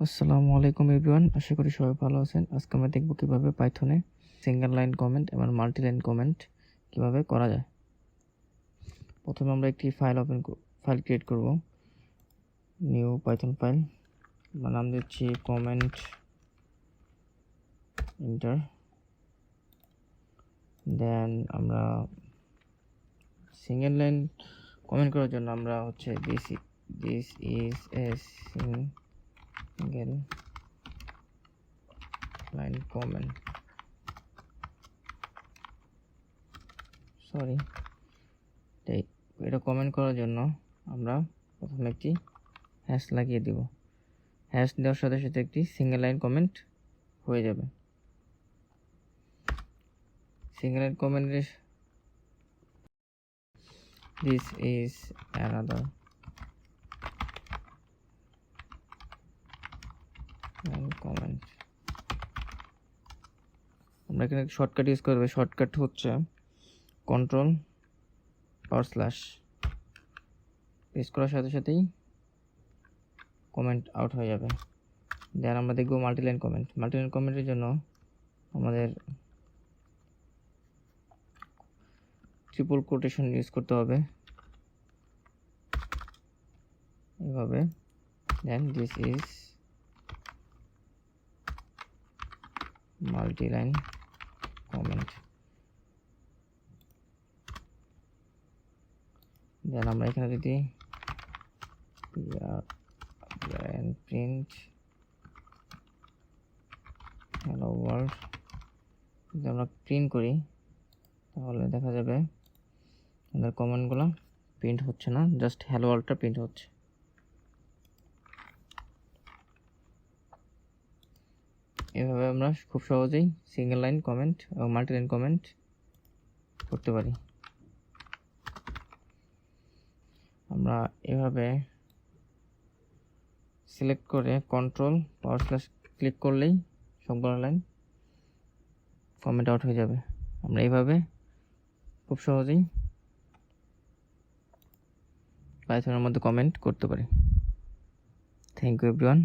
আসসালামু আলাইকুম এভরিওয়ান, আশা করি সবাই ভালো আছেন। আজকে আমরা দেখব কিভাবে পাইথনে সিঙ্গেল লাইন কমেন্ট এবং মাল্টি লাইন কমেন্ট কিভাবে করা যায়। প্রথমে আমরা একটি ফাইল ক্রিয়েট করব, নিউ পাইথন ফাইল, নাম দিচ্ছি কমেন্ট ইন্টার। দেন আমরা সিঙ্গেল লাইন কমেন্ট করার জন্য আমরা হচ্ছে this is a single line comment, এটা কমেন্ট করার জন্য আমরা প্রথমে একটি হ্যাশ লাগিয়ে দেব। হ্যাশ দেওয়ার সাথে সাথে একটি সিঙ্গেল লাইন কমেন্ট হয়ে যাবে। সিঙ্গেল লাইন কমেন্টের দিস ইজ অ্যানাদার কমেন্ট। আমরা এখানে শর্টকাট ইউজ করব। শর্টকাট হচ্ছে কন্ট্রোল / প্রেস করার সাথে সাথেই কমেন্ট আউট হয়ে যাবে। দেন আমরা দেখব মাল্টিলাইন কমেন্ট। মাল্টিলাইন কমেন্টের জন্য আমাদের ট্রিপল কোটেশন ইউজ করতে হবে এভাবে। দেন দিস ইজ মাল্টিলাইন কমেন্ট। দেন আমরা এখানে যদি প্রিন্ট হ্যালো ওয়ার্ল্ড যদি আমরা প্রিন্ট করি, তাহলে দেখা যাবে আমাদের কমেন্টগুলো প্রিন্ট হচ্ছে না, জাস্ট হ্যালো ওয়ার্ল্ডটা প্রিন্ট হচ্ছে। এভাবে আমরা খুব সহজেই সিঙ্গেল লাইন কমেন্ট এবং মাল্টি লাইন কমেন্ট করতে পারি। আমরা এভাবে সিলেক্ট করে কন্ট্রোল / ক্লিক করলেই সবগুলো লাইন কমেন্ট আউট হয়ে যাবে। আমরা এইভাবে খুব সহজেই পাইথনের মধ্যে কমেন্ট করতে পারি। Thank you everyone.